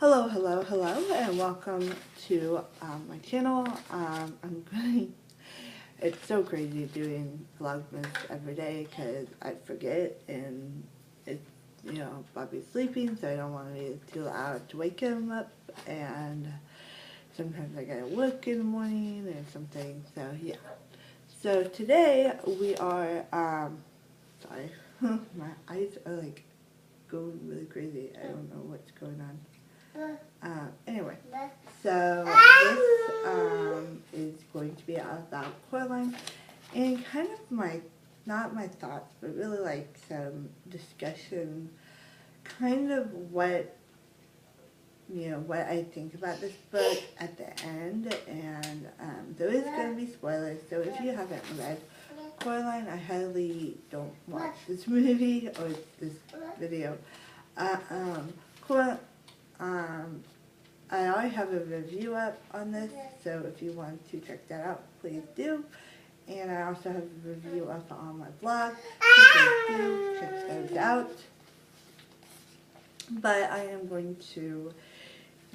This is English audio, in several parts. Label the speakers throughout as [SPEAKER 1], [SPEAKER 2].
[SPEAKER 1] Hello, hello, hello, and welcome to my channel. It's so crazy doing Vlogmas every day because I forget, and it's, Bobby's sleeping, so I don't want to be too loud to wake him up, and sometimes I gotta work in the morning or something, so yeah. So today we are, sorry, my eyes are like going really crazy. I don't know what's going on. Anyway, so this is going to be about Coraline and kind of not my thoughts, but really like some discussion, kind of what I think about this book at the end, and there is going to be spoilers, so if you haven't read Coraline, I highly don't watch this movie or this video. I already have a review up on this, so if you want to check that out, please do. And I also have a review up on my blog, so please do check those out. But I am going to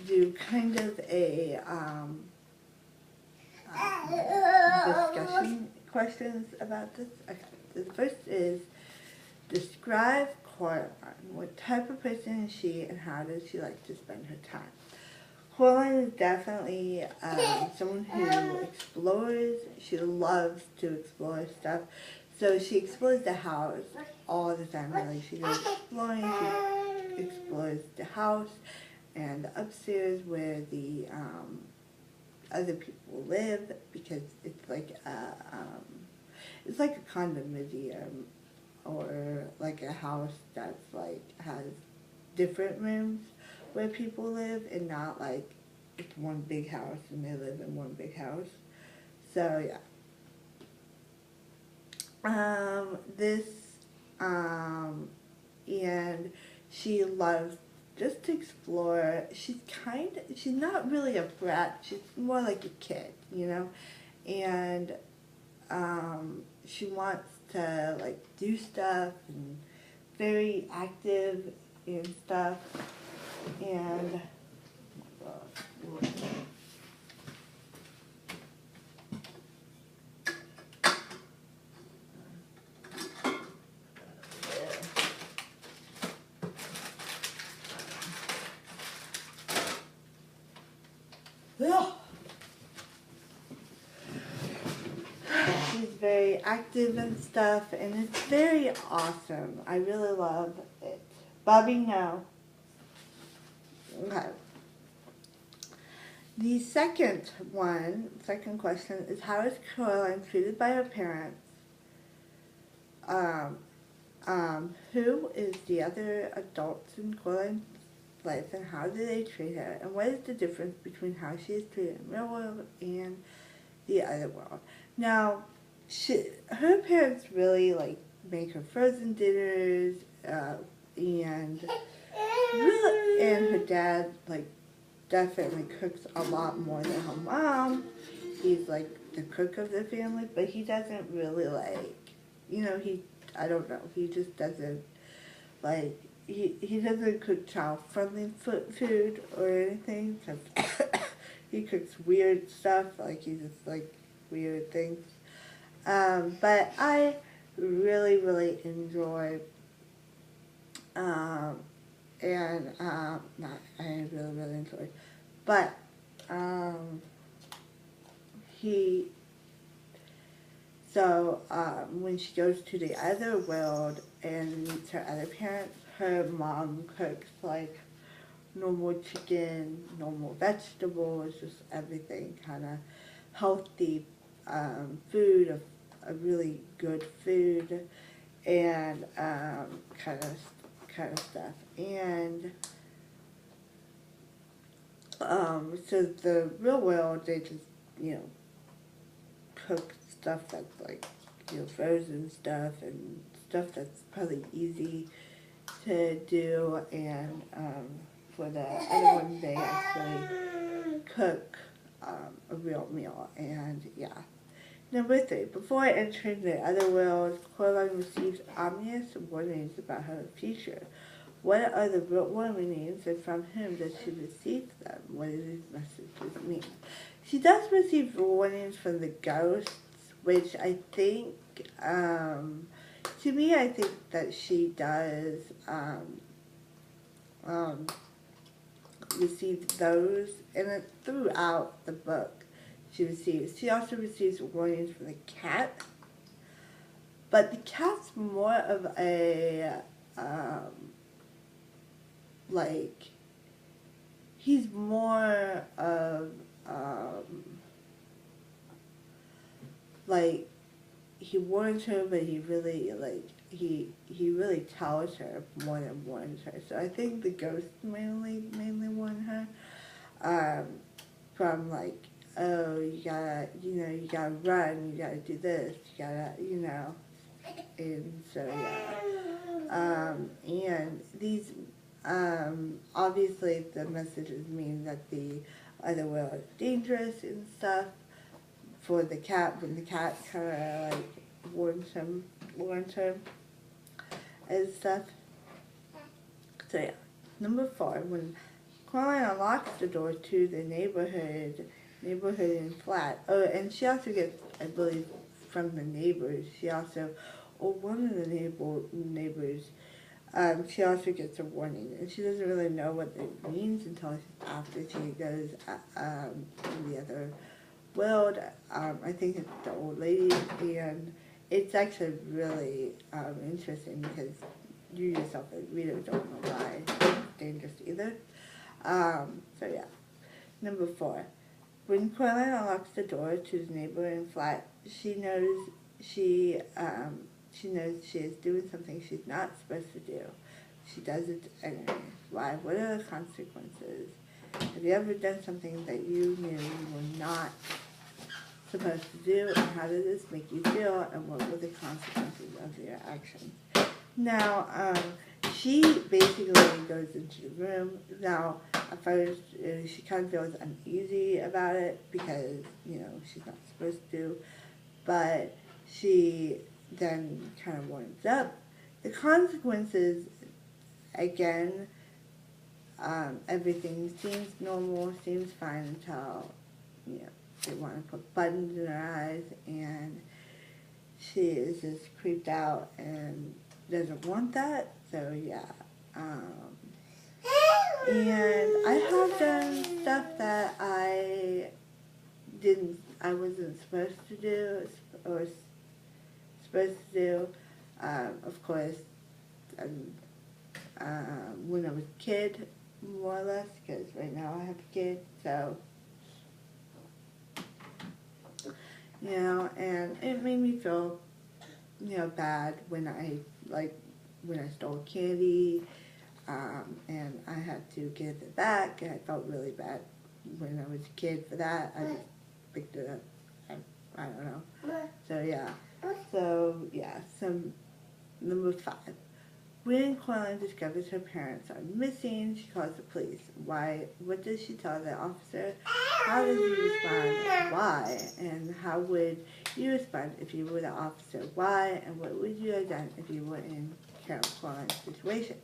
[SPEAKER 1] do kind of a discussion questions about this. Okay, the first is, describe Coraline. What type of person is she, and how does she like to spend her time? Coraline is definitely someone who explores. She loves to explore stuff. So she explores the house all the time. Really. She goes exploring. She explores the house and the upstairs where the other people live, because it's like a condominium, or like a house that's like has different rooms where people live, and not like it's one big house and they live in one big house. So yeah. And she loves just to explore. She's not really a brat, she's more like a kid, and she wants to like do stuff, and very active and stuff. And oh my gosh. She's very active and stuff, and it's very awesome. I really love it. Bobby, no. Okay. The second question is, how is Coraline treated by her parents? Who is the other adults in Coraline's life, and how do they treat her? And what is the difference between how she is treated in the real world and the other world? Now, her parents really like make her frozen dinners, and her dad like definitely cooks a lot more than her mom. He's like the cook of the family, but he doesn't really I don't know, he just doesn't like, he doesn't cook child-friendly food or anything, because he cooks weird stuff, like he just like weird things. But I really, really enjoy, I really, really enjoy, but, when she goes to the other world and meets her other parents, her mom cooks like normal chicken, normal vegetables, just everything kind of healthy food, a really good food, and kind of stuff. And so the real world, they just cook stuff that's like frozen stuff, and stuff that's probably easy to do, and for the other one they actually cook a real meal. And yeah. Number 3. Before entering the other world, Coraline receives ominous warnings about her future. What are the real meanings, and from whom does she receive them? What do these messages mean? She does receive warnings from the ghosts, which I think, to me, I think that she does receive those, and it, throughout the book, she receives. She also receives warnings from the cat, but the cat's more of a, like, he's more of, like, he warns her, but he really, like, he really tells her more than warns her. So I think the ghosts mainly warn her, from, like, oh, you gotta, you gotta run, you gotta do this, you gotta, and so, yeah. And these, obviously the messages mean that the other world is dangerous and stuff for the cat, when the cat kind of, like, warns her and stuff. So, yeah. Number 4, when Coraline unlocks the door to the neighborhood and flat. Oh, and she also gets, I believe, from the neighbors, she also, or one of the neighbors, she also gets a warning, and she doesn't really know what it means until after she goes in the other world. I think it's the old lady, and it's actually really interesting because you yourself, as reader, don't know why it's dangerous either. So yeah. Number 4. When Coraline unlocks the door to the neighboring flat, she knows she is doing something she's not supposed to do. She does it anyway. Why? What are the consequences? Have you ever done something that you knew you were not supposed to do, and how did this make you feel, and what were the consequences of your actions? Now, she basically goes into the room. Now, at first, she kind of feels uneasy about it because, she's not supposed to, but she then kind of warms up. The consequences, again, everything seems normal, seems fine until, they want to put buttons in her eyes, and she is just creeped out and doesn't want that. So yeah, and I have done stuff that I wasn't supposed to do, or supposed to do. Of course, when I was a kid, more or less, because right now I have a kid, so. And it made me feel, bad when I stole candy, and I had to give it back, and I felt really bad when I was a kid for that. I just picked it up. I don't know. So, yeah. So, number 5. When Coraline discovers her parents are missing, she calls the police. Why? What does she tell the officer? How does he respond? Why? And how would you respond if you were the officer? Why? And what would you have done if you were in Coraline's situation?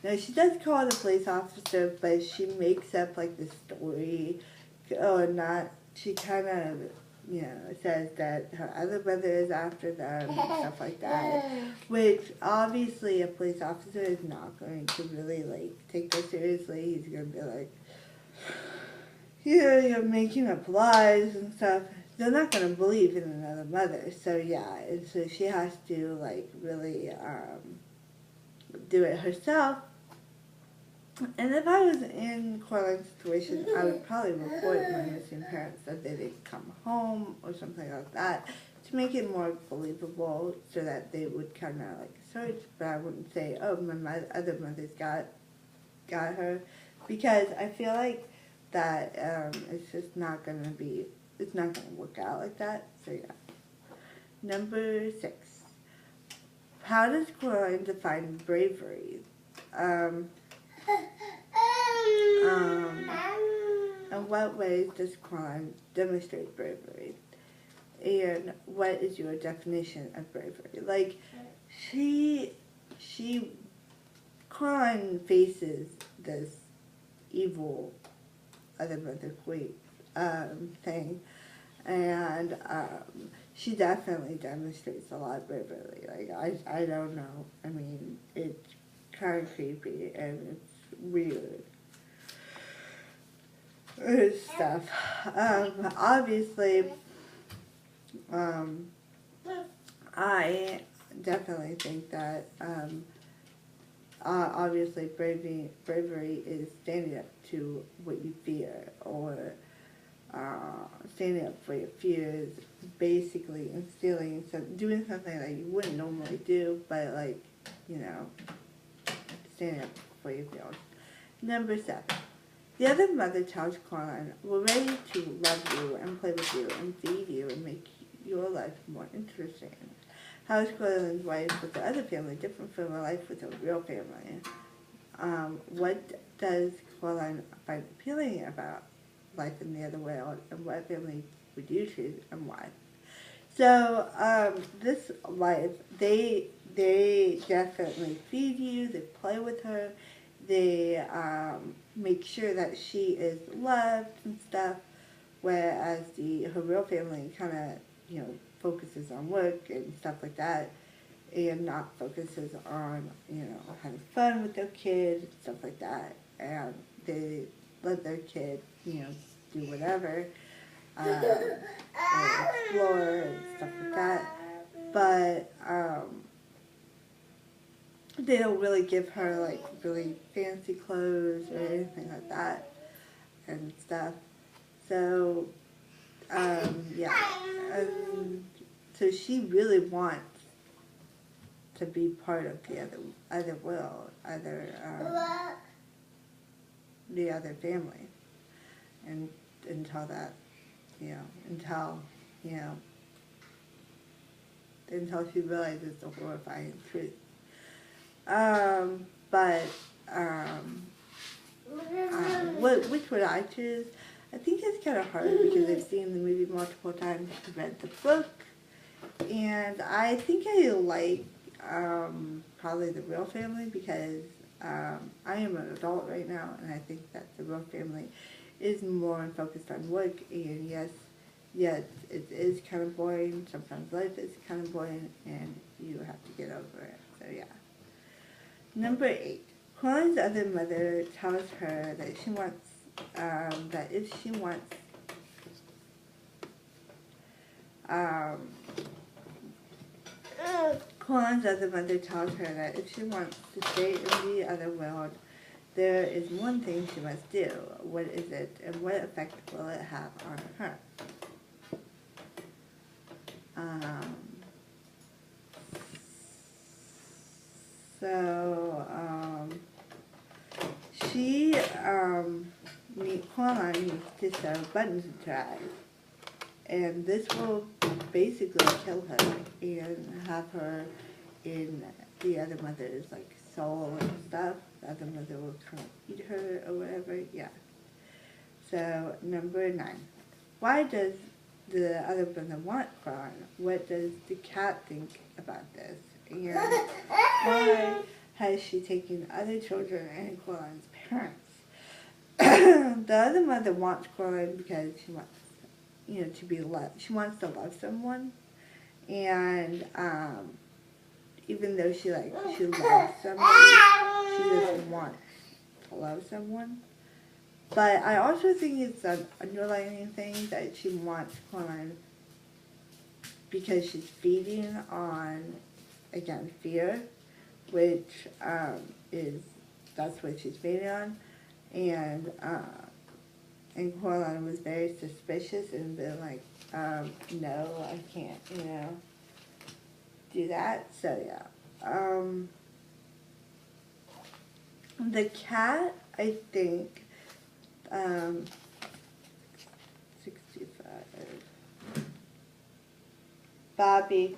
[SPEAKER 1] Now, she does call the police officer, but she makes up, like, the story, or not. She kind of, says that her other brother is after them and stuff like that, which obviously a police officer is not going to really, like, take that seriously. He's going to be like, you're making up lies and stuff. They're not going to believe in another mother. So, yeah, and so she has to, like, really do it herself. And if I was in Coraline's situation, I would probably report my missing parents, that they didn't come home or something like that, to make it more believable, so that they would kind of, like, search. But I wouldn't say, oh, my other mother's got her, because I feel like that it's just not going to be, it's not going to work out like that. So, yeah. Number 6. How does Coraline define bravery? In what ways does Coraline demonstrate bravery? And what is your definition of bravery? Like, Coraline faces this evil other mother queen thing, and she definitely demonstrates a lot of bravery. Like, I don't know. I mean, it's kind of creepy and it's weird. Stuff. Obviously, I definitely think that obviously bravery is standing up to what you fear, or standing up for your fears, basically instilling doing something that you wouldn't normally do, but like, you know, standing up for your fears. Number 7. The other mother tells Coraline, "We're ready to love you and play with you and feed you and make your life more interesting." How is Coraline's life with the other family different from her life with her real family? What does Coraline find appealing about life in the other world, and what family would you choose and why? So, this life, they definitely feed you, they play with her, they make sure that she is loved and stuff, whereas her real family kind of, you know, focuses on work and stuff like that, and not focuses on, you know, having fun with their kids and stuff like that, and they let their kid, you know, do whatever, or explore and stuff like that, but they don't really give her like really fancy clothes or anything like that and stuff. So yeah, so she really wants to be part of the other world, the other family, and until that, you know, until she realizes the horrifying truth. Which would I choose? I think it's kind of hard because I've seen the movie multiple times, read the book, and I think I like probably the real family because I am an adult right now, and I think that the real family is more focused on work, and yes, it is kind of boring. Sometimes life is kind of boring, and you have to get over it. So yeah. Number 8. Coraline's other mother tells her that she wants, that if she wants, Coraline's other mother tells her that if she wants to stay in the other world, there is one thing she must do. What is it, and what effect will it have on her? Coraline needs to sew buttons into her eyes, and this will basically kill her and have her in the other mother's like soul and stuff. The other mother will kind of eat her or whatever. Yeah. So number 9. Why does the other mother want Coraline? What does the cat think about this? And why has she taken other children and Coraline's parents? The other mother wants Coraline because she wants, you know, to be loved. She wants to love someone, and even though she loves somebody, she doesn't want to love someone. But I also think it's an underlying thing that she wants Coraline because she's feeding on, again, fear, which that's what she's feeding on. And Coraline was very suspicious and been like, no, I can't, you know, do that. So yeah. The cat, I think, 65. Bobby,